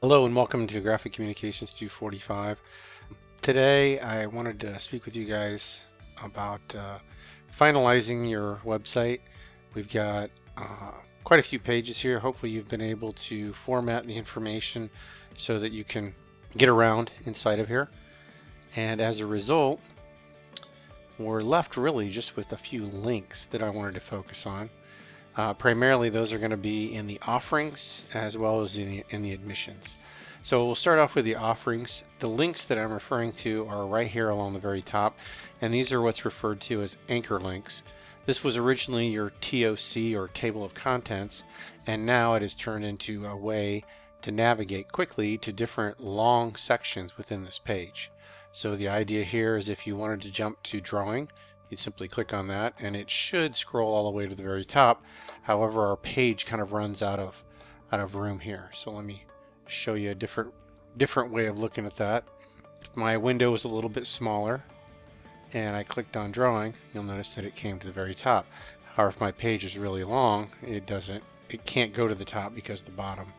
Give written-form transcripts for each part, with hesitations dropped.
Hello and welcome to Graphic Communications 245. Today I wanted to speak with you guys about finalizing your website. We've got quite a few pages here. Hopefully you've been able to format the information so that you can get around inside of here. And as a result, we're left really just with a few links that I wanted to focus on. Primarily those are going to be in the offerings as well as in the admissions. So we'll start off with the offerings. The links that I'm referring to are right here along the very top, and these are what's referred to as anchor links. This was originally your TOC or table of contents, and now it has turned into a way to navigate quickly to different long sections within this page. So the idea here is if you wanted to jump to drawing, you simply click on that and it should scroll all the way to the very top. However, our page kind of runs out of room here. So let me show you a different way of looking at that. If my window was a little bit smaller and I clicked on drawing, you'll notice that it came to the very top. However, if my page is really long, it can't go to the top because the bottom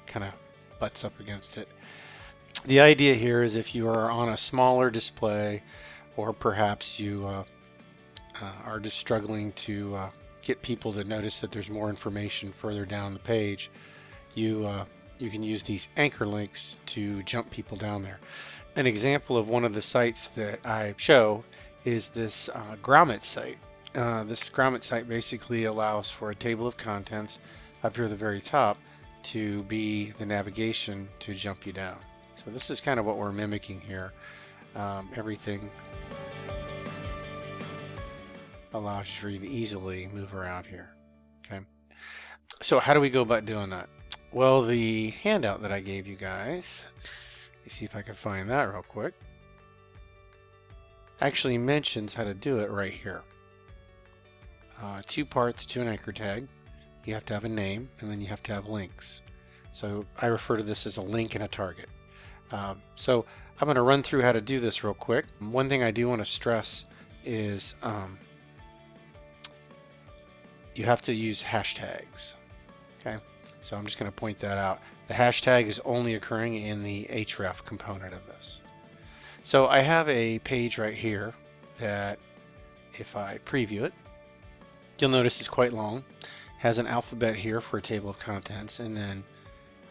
kind of butts up against it. The idea here is if you are on a smaller display, or perhaps you are just struggling to get people to notice that there's more information further down the page, you can use these anchor links to jump people down there. An example of one of the sites that I show is this Grommet site. This Grommet site basically allows for a table of contents up here at the very top to be the navigation to jump you down. So this is kind of what we're mimicking here. Everything allows for you to easily move around here. Okay. So how do we go about doing that? Well, the handout that I gave you guys, let me see if I can find that real quick, actually mentions how to do it right here. 2 parts to an anchor tag. You have to have a name and then you have to have links. So I refer to this as a link and a target. So I'm going to run through how to do this real quick. One thing I do want to stress is you have to use hashtags. Okay, so I'm just going to point that out. The hashtag is only occurring in the href component of this. So I have a page right here that, if I preview it, you'll notice it's quite long. Has an alphabet here for a table of contents, and then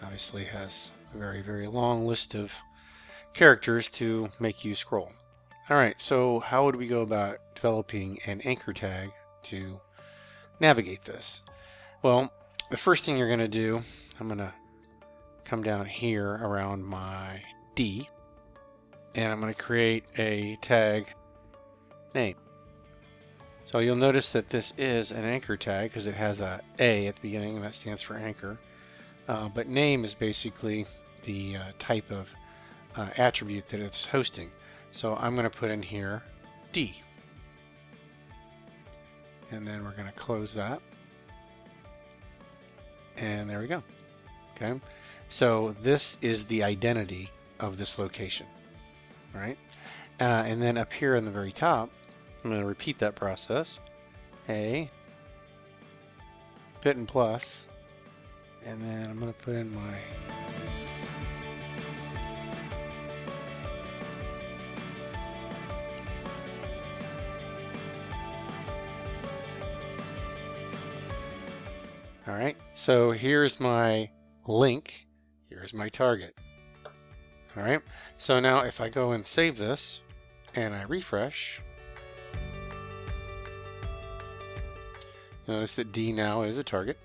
obviously has a very, very long list of characters to make you scroll. Alright, so how would we go about developing an anchor tag to navigate this? Well, the first thing you're going to do, I'm going to come down here around my D, and I'm going to create a tag name. So you'll notice that this is an anchor tag because it has a A at the beginning, and that stands for anchor. But name is basically the type of attribute that it's hosting. So I'm going to put in here D. And then we're going to close that. And there we go. Okay. So this is the identity of this location. All right. And then up here in the very top, I'm going to repeat that process. A, bit and plus, and then I'm going to put in my Alright, so here's my link, here's my target. Alright, so now if I go and save this and I refresh, notice that D now is a target,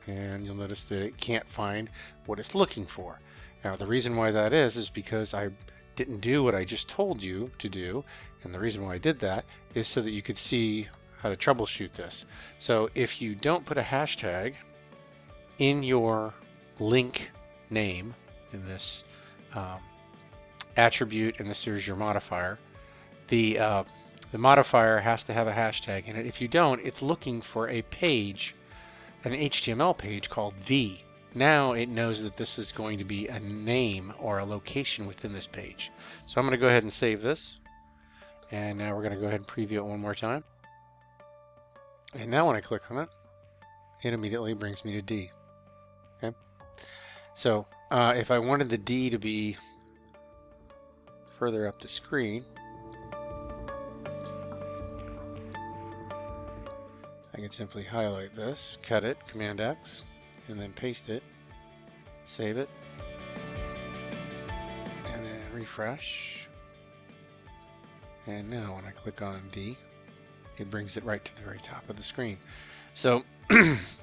and you'll notice that it can't find what it's looking for. Now the reason why that is because I didn't do what I just told you to do, and the reason why I did that is so that you could see how to troubleshoot this. So if you don't put a hashtag in your link name, in this attribute, and this is your modifier, the modifier has to have a hashtag in it. If you don't, it's looking for a page, an HTML page called the. Now it knows that this is going to be a name or a location within this page. So I'm going to go ahead and save this. And now we're going to go ahead and preview it one more time. And now when I click on it, it immediately brings me to D. Okay. So If I wanted the D to be further up the screen, I can simply highlight this, cut it, Command X, and then paste it, save it, and then refresh. And now when I click on D, it brings it right to the very top of the screen. So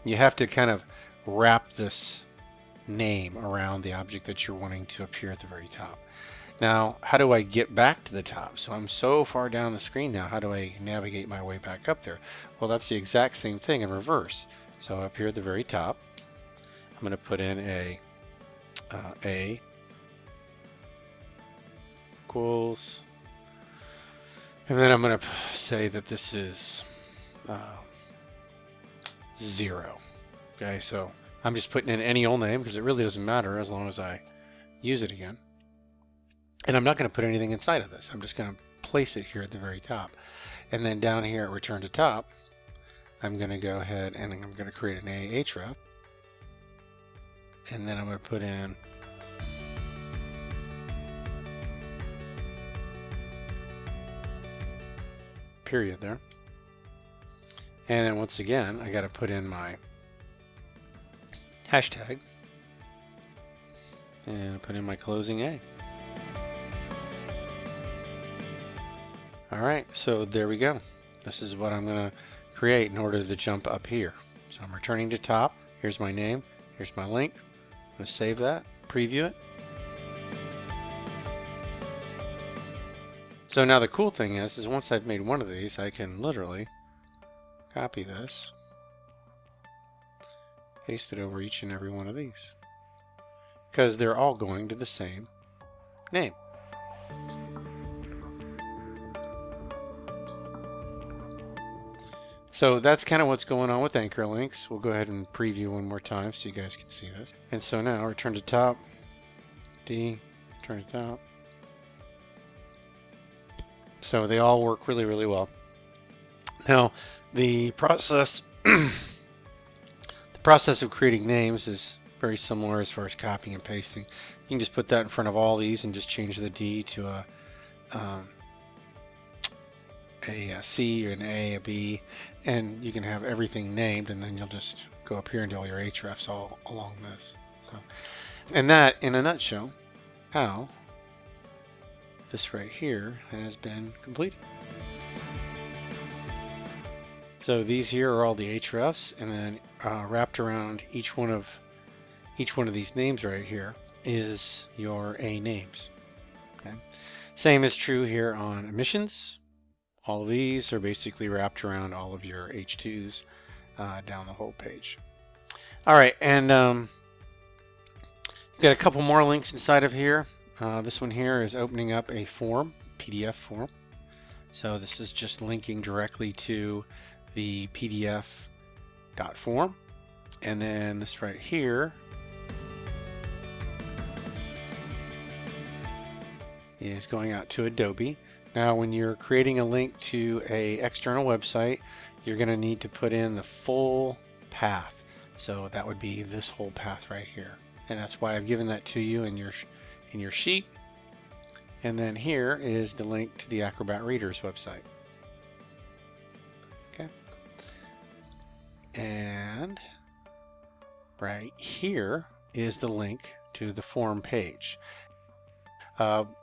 you have to kind of wrap this name around the object that you're wanting to appear at the very top. Now, how do I get back to the top? So I'm so far down the screen now, how do I navigate my way back up there? Well, that's the exact same thing in reverse. So up here at the very top, I'm going to put in a equals, and then I'm going to say that this is 0. Okay, so I'm just putting in any old name because it really doesn't matter as long as I use it again. And I'm not going to put anything inside of this. I'm just going to place it here at the very top. And then down here at return to top, I'm going to go ahead and I'm going to create an ahref. And then I'm going to put in period there. And then once again, I got to put in my hashtag and put in my closing A. Alright, so there we go. This is what I'm going to create in order to jump up here. So I'm returning to top. Here's my name. Here's my link. I'm going to save that, preview it. So now the cool thing is once I've made one of these, I can literally copy this, paste it over each and every one of these, because they're all going to the same name. So that's kind of what's going on with anchor links. We'll go ahead and preview one more time so you guys can see this. And so now return to top, D, return to top. So they all work really, really well. Now the process of creating names is very similar as far as copying and pasting. You can just put that in front of all these and just change the D to a C, an A, a B, and you can have everything named, and then you'll just go up here and do all your hrefs all along this. So, and that, in a nutshell, how this right here has been completed. So these here are all the hrefs, and then wrapped around each one of these names right here is your A names. Okay. Same is true here on emissions. All of these are basically wrapped around all of your H2s down the whole page. All right, and you've got a couple more links inside of here. This one here is opening up a form, PDF form. So this is just linking directly to the PDF.form. And then this right here is going out to Adobe. Now when you're creating a link to an external website, you're going to need to put in the full path. So that would be this whole path right here. And that's why I've given that to you in your sheet. And then here is the link to the Acrobat Reader's website. Okay. And right here is the link to the form page.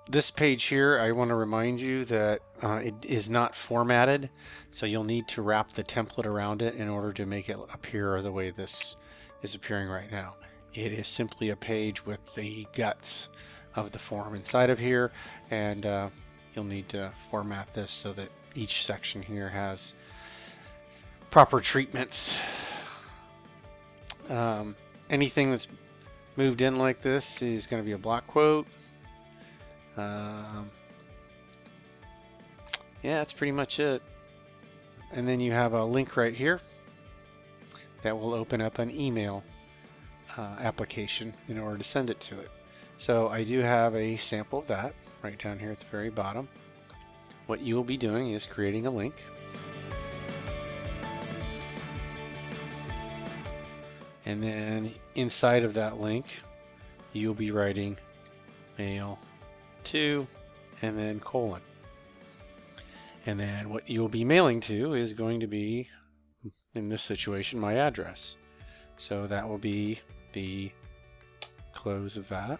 This page here, I want to remind you that it is not formatted, so you'll need to wrap the template around it in order to make it appear the way this is appearing right now. It is simply a page with the guts of the form inside of here, and you'll need to format this so that each section here has proper treatments. Anything that's moved in like this is going to be a block quote. Yeah, that's pretty much it. And then you have a link right here that will open up an email application in order to send it to it. So I do have a sample of that right down here at the very bottom. What you will be doing is creating a link. And then inside of that link, you'll be writing mail to, and then colon. And then what you'll be mailing to is going to be, in this situation, my address. So that will be the close of that.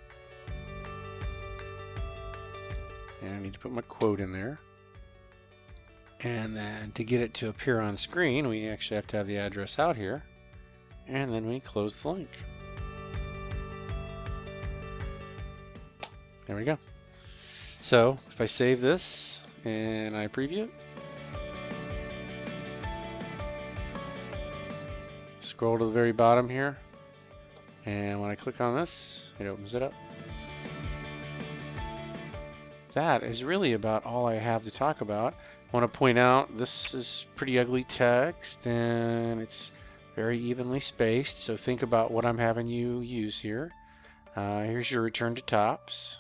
And I need to put my quote in there. And then to get it to appear on screen, we actually have to have the address out here. And then we close the link. There we go. So if I save this and I preview it, scroll to the very bottom here, and when I click on this, it opens it up. That is really about all I have to talk about. I want to point out this is pretty ugly text and it's very evenly spaced, so think about what I'm having you use here. Here's your return to tops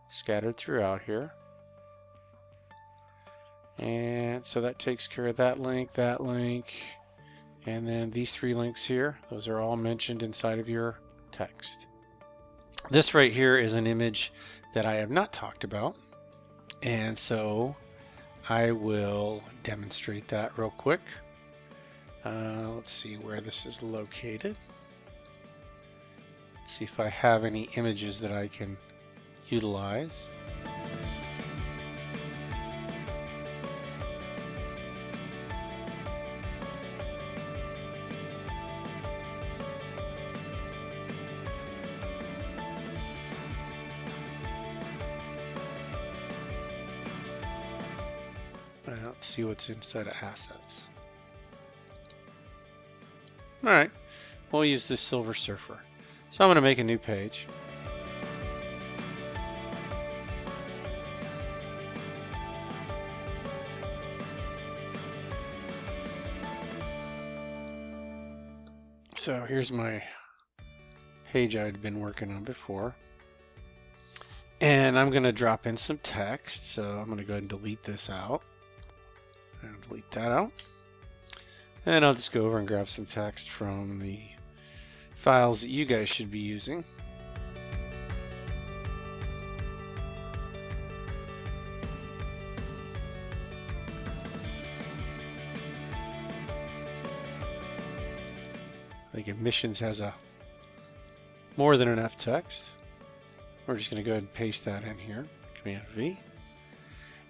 scattered throughout here. And so that takes care of that link, and then these three links here. Those are all mentioned inside of your text. This right here is an image that I have not talked about, and so I will demonstrate that real quick. Let's see where this is located. Let's see if I have any images that I can utilize. Let's see what's inside of assets. Alright, we'll use this Silver Surfer. So I'm going to make a new page. So here's my page I'd been working on before. And I'm going to drop in some text, so I'm going to go ahead and delete this out. And delete that out. And I'll just go over and grab some text from the files that you guys should be using. I think admissions has a more than enough text. We're just going to go ahead and paste that in here. Command V.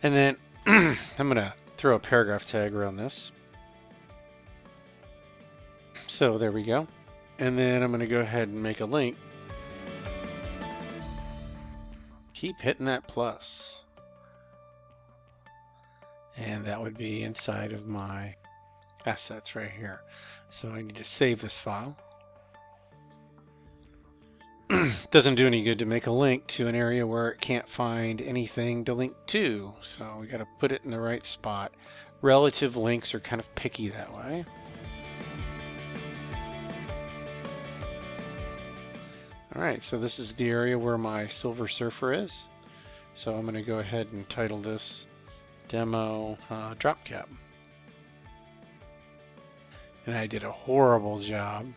And then I'm going to throw a paragraph tag around this. So there we go. And then I'm going to go ahead and make a link. Keep hitting that plus. And that would be inside of my assets right here. So I need to save this file. Doesn't do any good to make a link to an area where it can't find anything to link to. So we got to put it in the right spot. Relative links are kind of picky that way. Alright, so this is the area where my Silver Surfer is. So I'm going to go ahead and title this Demo Drop Cap. And I did a horrible job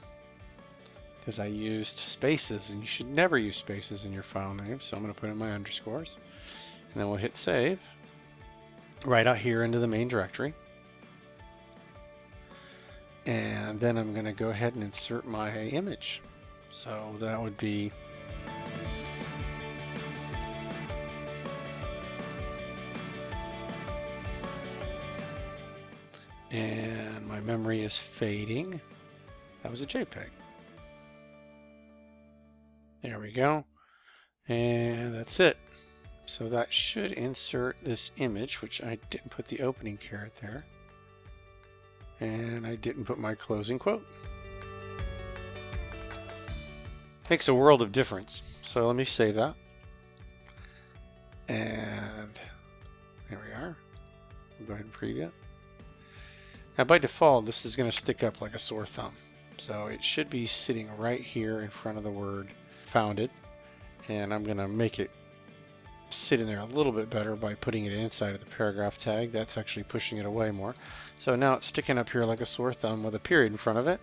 because I used spaces, and you should never use spaces in your file name. So I'm going to put in my underscores, and then we'll hit save right out here into the main directory. And then I'm going to go ahead and insert my image. So that would be and my memory is fading. That was a JPEG. There we go. And that's it. So that should insert this image, which I didn't put the opening caret there. And I didn't put my closing quote. Makes a world of difference. So let me save that. And there we are. We'll go ahead and preview it. Now by default, this is going to stick up like a sore thumb. So it should be sitting right here in front of the word founded. And I'm going to make it sit in there a little bit better by putting it inside of the paragraph tag. That's actually pushing it away more. So now it's sticking up here like a sore thumb with a period in front of it.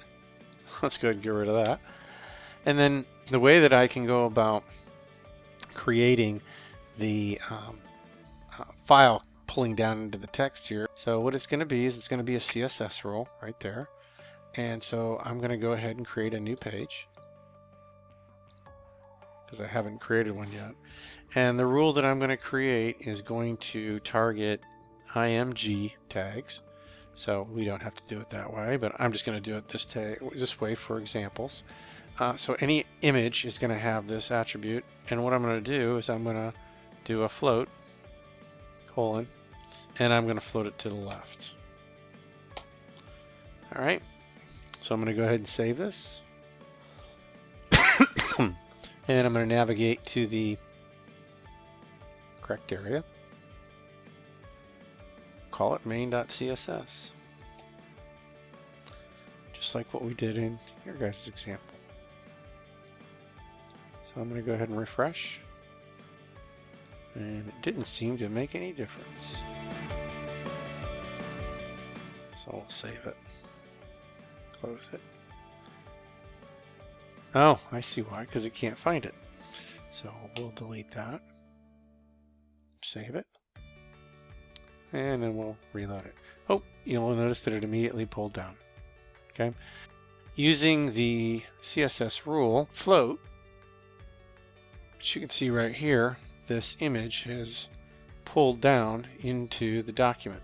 Let's go ahead and get rid of that. And then the way that I can go about creating the file pulling down into the text here. So what it's going to be is it's going to be a CSS rule right there. And so I'm going to go ahead and create a new page because I haven't created one yet. And the rule that I'm going to create is going to target IMG tags. So we don't have to do it that way, but I'm just going to do it this way for examples. So any image is going to have this attribute, and what I'm going to do is I'm going to do a float, colon, and I'm going to float it to the left. Alright, so I'm going to go ahead and save this. And I'm going to navigate to the correct area. Call it main.css. Just like what we did in your guys' example. So I'm going to go ahead and refresh. And it didn't seem to make any difference. So we'll save it. Close it. Oh, I see why, because it can't find it. So we'll delete that. Save it. And then we'll reload it. Oh, you'll notice that it immediately pulled down. Okay. Using the CSS rule float, which you can see right here, this image is pulled down into the document.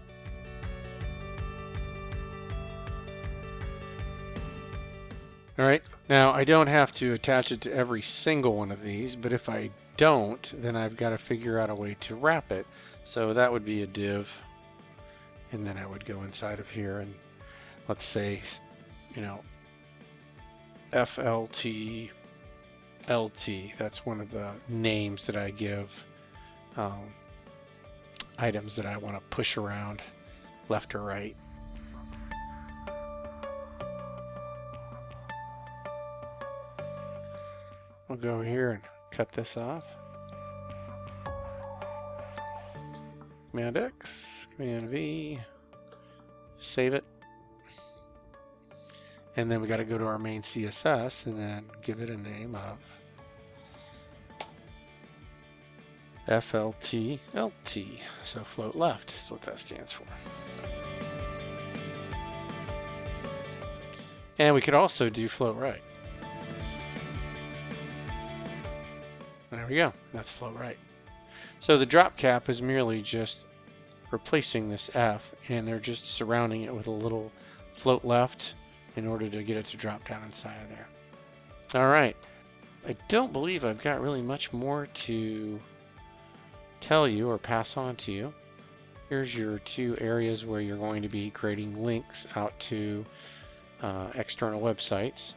Alright, now I don't have to attach it to every single one of these, but if I don't, then I've got to figure out a way to wrap it. So that would be a div, and then I would go inside of here and let's say, FLT LT. That's one of the names that I give items that I want to push around left or right. We'll go over here and cut this off. Command X, Command V, save it. And then we got to go to our main CSS and then give it a name of FLT LT. So float left is what that stands for. And we could also do float right. There we go. That's float right. So the drop cap is merely just replacing this F, and they're just surrounding it with a little float left in order to get it to drop down inside of there. Alright, I don't believe I've got really much more to tell you or pass on to you. Here's your two areas where you're going to be creating links out to external websites.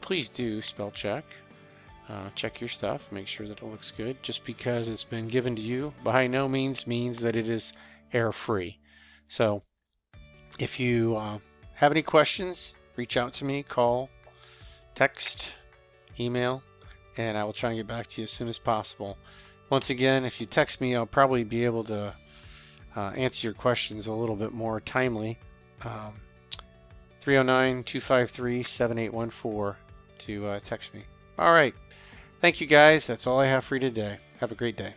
Please do spell check. Check your stuff, make sure that it looks good. Just because it's been given to you by no means means that it is error-free. So if you have any questions, reach out to me, call, text, email, and I will try and get back to you as soon as possible. Once again, if you text me, I'll probably be able to answer your questions a little bit more timely. 309-253-7814 to text me. All right. Thank you guys. That's all I have for you today. Have a great day.